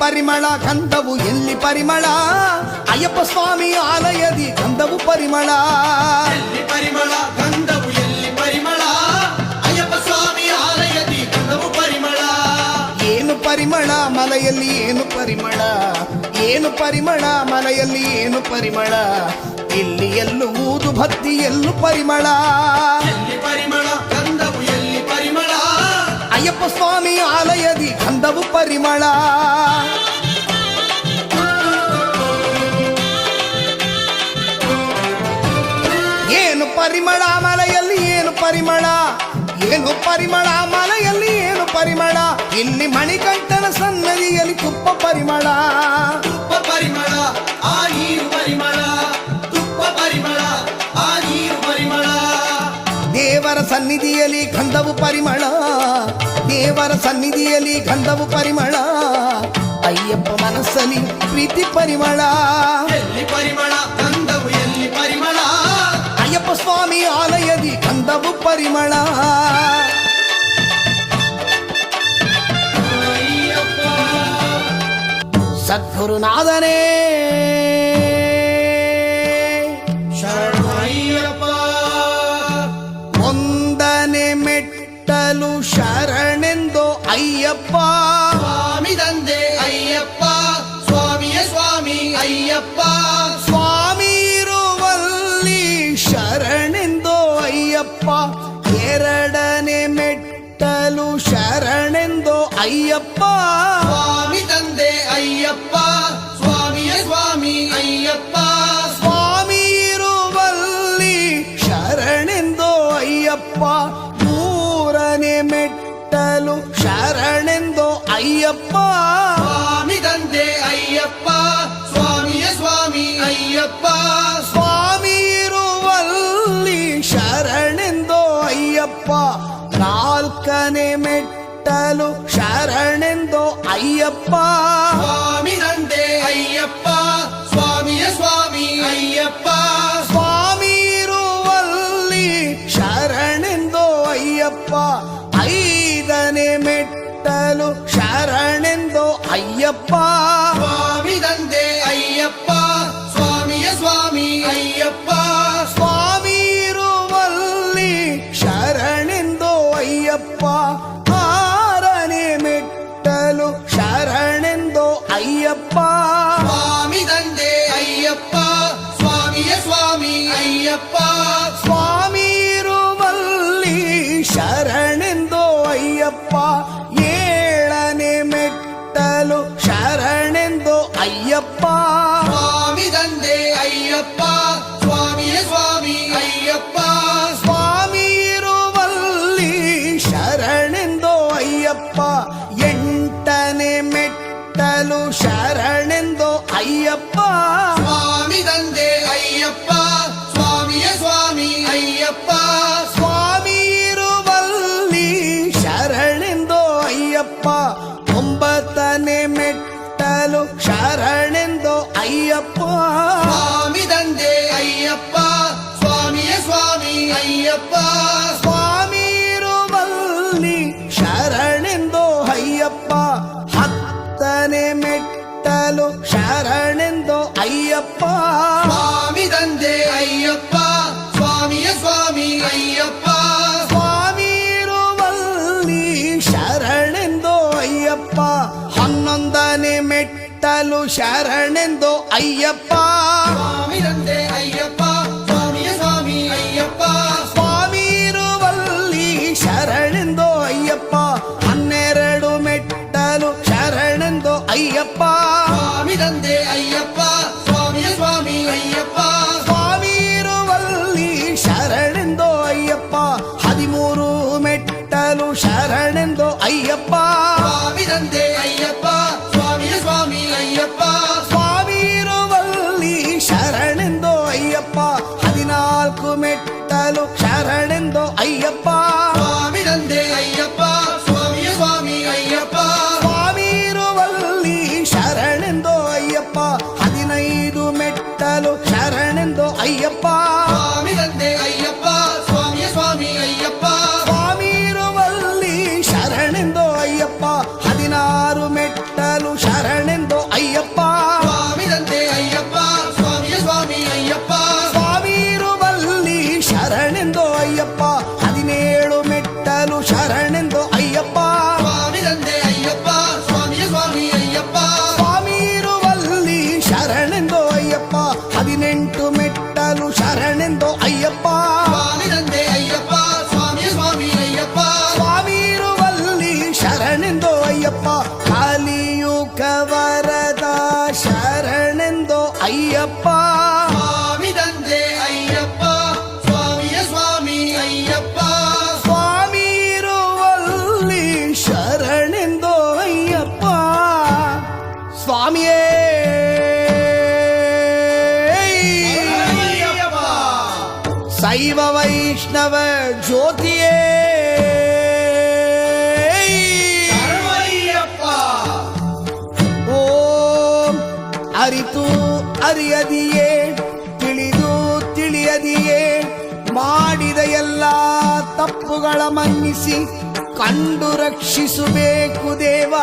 ಪರಿಮಳ ಗಂಧವು ಎಲ್ಲಿ ಪರಿಮಳ ಅಯ್ಯಪ್ಪ ಸ್ವಾಮಿ ಆಲಯದಿ ಗಂಧವು ಪರಿಮಳ ಎಲ್ಲಿ ಪರಿಮಳ ಗಂಧವು ಎಲ್ಲಿ ಪರಿಮಳ ಅಯ್ಯಪ್ಪ ಸ್ವಾಮಿ ಆಲಯದಿ ಗಂಧವು ಪರಿಮಳ ಏನು ಪರಿಮಳ ಮಲೆಯಲ್ಲಿ ಏನು ಪರಿಮಳ ಏನು ಪರಿಮಳ ಮಲೆಯಲ್ಲಿ ಏನು ಪರಿಮಳ ಇಲ್ಲಿ ಎಲ್ಲೂ ಊದು ಭಕ್ತಿ ಎಲ್ಲೂ ಪರಿಮಳ ಎಲ್ಲಿ ಪರಿಮಳ ಗಂಧವು ಎಲ್ಲಿ ಪರಿಮಳ ಅಯ್ಯಪ್ಪ ಸ್ವಾಮಿ ಆಲಯದಿ ಗಂಧವು ಪರಿಮಳ ಏನು ಪರಿಮಳ ಮಲೆಯಲ್ಲಿ ಏನು ಪರಿಮಳ ಏನು ಪರಿಮಳ ಮಲೆಯಲ್ಲಿ ಏನು ಪರಿಮಳ ಇಲ್ಲಿ ಮಣಿಕಂಠನ ಸನ್ನದಿಯಲ್ಲಿ ತುಪ್ಪ ಪರಿಮಳ ತುಪ್ಪ ಪರಿಮಳ ಆ ನೀರು ಪರಿಮಳ ತುಪ್ಪ ಪರಿಮಳ ಆ ನೀರು ಪರಿಮಳ ದೇವರ ಸನ್ನಿಧಿಯಲ್ಲಿ ಗಂಧವು ಪರಿಮಳ ದೇವರ ಸನ್ನಿಧಿಯಲ್ಲಿ ಗಂಧವು ಪರಿಮಳ ಅಯ್ಯಪ್ಪ ಮನಸ್ಸಲ್ಲಿ ಪ್ರೀತಿ ಪರಿಮಳ ಎಲ್ಲಿ ಪರಿಮಳ ಗಂಧವು ಎಲ್ಲಿ ಪರಿಮಳ ಅಯ್ಯಪ್ಪ ಸ್ವಾಮಿ ಆಲಯದಿ ಗಂಧವು ಪರಿಮಳ ಅಯ್ಯಪ್ಪ ಸದ್ಗುರುನಾಥನೇ ಶರಣು ಅಯ್ಯಪ್ಪ ಒಂದನೆ ಮೆಟ್ಟಲು ಶರಣೆಂದೋ ಅಯ್ಯಪ್ಪ ಸ್ವಾಮಿ ತಂದೆ ಅಯ್ಯಪ್ಪ ಸ್ವಾಮಿಯ ಸ್ವಾಮಿ ಅಯ್ಯಪ್ಪ ಸ್ವಾಮಿ ಇರುವಲ್ಲಿ ಶರಣೆಂದೋ ಅಯ್ಯಪ್ಪ ಎರಡನೆ ಮೆಟ್ಟಲು ಶರಣೆಂದೋ ಅಯ್ಯಪ್ಪ ಸ್ವಾಮಿ ತಂದೆ ಅಯ್ಯಪ್ಪ ಸ್ವಾಮಿಯ ಸ್ವಾಮಿ ಅಯ್ಯಪ್ಪ ಸ್ವಾಮಿ ಇರುವಲ್ಲಿ ಶರಣೆಂದೋ ಅಯ್ಯಪ್ಪ ಮೂರನೆ ಮೆಟ್ಟಲು ಶರಣೆಂದೋ ಅಯ್ಯಪ್ಪ ಸ್ವಾಮಿ ತಂದೆ ಅಯ್ಯಪ್ಪ ಸ್ವಾಮಿಯ ಸ್ವಾಮಿ ಅಯ್ಯಪ್ಪ ಸ್ವಾಮಿ ಇರುವಲ್ಲಿ ಶರಣೆಂದೋ ಅಯ್ಯಪ್ಪ ನಾಲ್ಕನೆ ಮೆಟ್ಟಲು ಶರಣೆಂದೋ ಅಯ್ಯಪ್ಪ ಸ್ವಾಮಿ ತಂದೆ ಅಯ್ಯಪ್ಪ ಸ್ವಾಮಿಯ ಸ್ವಾಮಿ ಅಯ್ಯಪ್ಪ ಸ್ವಾಮಿ ಇರುವಲ್ಲಿ ಶರಣೆಂದೋ ಅಯ್ಯಪ್ಪ ಐದನೆ ಮೆಟ್ಟಲು ಶರಣೆಂದೋ ಅಯ್ಯಪ್ಪ ಸ್ವಾಮಿ ತಂದೆ ಅಯ್ಯಪ್ಪ ಸ್ವಾಮಿಯ ಸ್ವಾಮಿ ಅಯ್ಯಪ್ಪ ಸ್ವಾಮಿ ಇರುವಲ್ಲಿ ಶರಣೆಂದೋ ಅಯ್ಯಪ್ಪ ಆರನೆ ಮೆಟ್ಟಲು ಶರಣೆಂದೋ ಅಯ್ಯಪ್ಪ ಸ್ವಾಮಿ ತಂದೆ ಅಯ್ಯಪ್ಪ ಸ್ವಾಮಿಯ ಸ್ವಾಮಿ ಅಯ್ಯಪ್ಪ ಸ್ವಾಮಿ ಇರುವಲ್ಲಿ ಶರಣೆಂದೋ ಅಯ್ಯಪ್ಪ ಏಳನೆ ಮೆಟ್ಟಲು ಶರಣೆಂದೋ ಅಯ್ಯಪ್ಪ ಸ್ವಾಮಿ ತಂದೆ ಅಯ್ಯಪ್ಪ ಸ್ವಾಮಿಯ ಸ್ವಾಮಿ ಅಯ್ಯಪ್ಪ ಸ್ವಾಮಿ ಇರುವಲ್ಲಿ ಶರಣೆಂದೋ ಅಯ್ಯಪ್ಪ ಎಂಟನೆ ಮೆಟ್ಟಲು ಶರಣೆಂದೋ ಅಯ್ಯಪ್ಪ ಸ್ವಾಮಿ ತಂದೆ ಅಯ್ಯಪ್ಪ ಸ್ವಾಮಿಯ ಸ್ವಾಮಿ ಅಯ್ಯಪ್ಪ ಸ್ವಾಮಿ ಇರುವಲ್ಲಿ ಶರಣೆಂದೋ ಅಯ್ಯಪ್ಪ ಒಂಬತ್ತನೆ ಮೆಟ್ಟಲು ಶರಣೆಂದೋ ಅಯ್ಯಪ್ಪ ಸ್ವಾಮಿ ತಂದೆ ಅಯ್ಯಪ್ಪ ಸ್ವಾಮಿಯ ಸ್ವಾಮಿ ಅಯ್ಯಪ್ಪ ಸ್ವಾಮಿ ಇರುವಲ್ಲಿ ಶರಣೆಂದೋ ಅಯ್ಯಪ್ಪ ಹತ್ತನೆ ಮೆಟ್ಟಲು ಶರಣೆಂದೋ ಅಯ್ಯಪ್ಪ ಸ್ವಾಮಿ ತಂದೆ ಅಯ್ಯಪ್ಪ ಸ್ವಾಮಿಯ ಸ್ವಾಮಿ ಅಯ್ಯಪ್ಪ ಸ್ವಾಮಿ ಇರುವಲ್ಲಿ ಶರಣೆಂದೋ ಅಯ್ಯಪ್ಪ ಹನ್ನೊಂದನೆ ಮೆಟ್ಟಲು ಶರಣೆಂದೋ ಅಯ್ಯಪ್ಪ ಸ್ವಾಮಿ ತಂದೆ ಅಯ್ಯಪ್ಪ ಸ್ವಾಮಿಯ ಸ್ವಾಮಿ ಅಯ್ಯಪ್ಪ ಸ್ವಾಮಿ ಇರುವಲ್ಲಿ ಶರಣೆಂದೋ ಅಯ್ಯಪ್ಪ ಹನ್ನೆರಡು ಮೆಟ್ಟಲು ಶರಣೆಂದೋ ಅಯ್ಯಪ್ಪ ಸ್ವಾಮಿ ತಂದೆ ಅಯ್ಯಪ್ಪ ಸ್ವಾಮಿಯ ಸ್ವಾಮಿ ಅಯ್ಯಪ್ಪ ಸ್ವಾಮಿ ಇರುವಲ್ಲಿ ಶರಣೆಂದೋ ಅಯ್ಯಪ್ಪ ಹದಿಮೂರು ಮೆಟ್ಟಲು ಶರಣೆಂದೋ ಅಯ್ಯಪ್ಪ ಸ್ವಾಮಿ ತಂದೆ ಅಯ್ಯಪ್ಪ ಸ್ವಾಮಿಯ ಸ್ವಾಮಿ ಅಯ್ಯಪ್ಪ ಸ್ವಾಮಿ ಇರುವಲ್ಲಿ ಶರಣೆಂದೋ ಅಯ್ಯಪ್ಪ ಹದಿನಾಲ್ಕು ಮೆಟ್ಟಲು ಶರಣೆಂದೋ ಅಯ್ಯಪ್ಪ ಸ್ವಾಮಿ ತಂದೆ ಅಯ್ಯಪ್ಪ ಸ್ವಾಮಿಯ ಸ್ವಾಮಿ ಅಯ್ಯಪ್ಪ ಸ್ವಾಮಿ ಇರುವಲ್ಲಿ ಶರಣೆಂದೋ ಅಯ್ಯಪ್ಪ ಹದಿನೈದು ಮೆಟ್ಟಲು ಶರಣೆಂದೋ ಅಯ್ಯಪ್ಪ ಸ್ವಾಮಿ ತಂದೆ ಅಯ್ಯಪ್ಪ ಸ್ವಾಮಿಯ ಸ್ವಾಮಿ ಅಯ್ಯಪ್ಪ ಸ್ವಾಮಿ ಇರುವಲ್ಲಿ ಶರಣೆಂದೋ ಅಯ್ಯಪ್ಪ ಹದಿನಾರು ಮೆಟ್ಟಲು ಶರಣೆಂದೋ 18 ಮೆಟ್ಟಲು ಶರಣೆಂದೋ ಅಯ್ಯಪ್ಪ ಸ್ವಾಮಿ ತಂದೆ ಅಯ್ಯಪ್ಪ ಸ್ವಾಮಿ ಸ್ವಾಮಿ ಅಯ್ಯಪ್ಪ ಸ್ವಾಮಿ ಇರುವಲ್ಲಿ ಶರಣೆಂದೋ ಅಯ್ಯಪ್ಪ ಕಲಿಯುಗ ವರದ ಶರಣೆಂದೋ ಅಯ್ಯಪ್ಪ ಸ್ವಾಮಿ ತಂದೆ ಅಯ್ಯಪ್ಪ ಸ್ವಾಮಿಯ ಸ್ವಾಮಿ ಅಯ್ಯಪ್ಪ ಸ್ವಾಮಿ ಇರುವಲ್ಲಿ ಶರಣೆಂದೋ ಅಯ್ಯಪ್ಪ ಸ್ವಾಮಿಯೇ ಅಯ್ಯಪ್ಪ ಶೈವ ವೈಷ್ಣವ ಜ್ಯೋತಿಯೇ ಶರಣಯ್ಯಪ್ಪ ಓಂ ಅರಿತು ಅರಿಯದಿಯೇ ತಿಳಿದು ತಿಳಿಯದಿಯೇ ಮಾಡಿದ ಎಲ್ಲ ತಪ್ಪುಗಳ ಮನ್ನಿಸಿ ಕಂಡು ರಕ್ಷಿಸಬೇಕು ದೇವ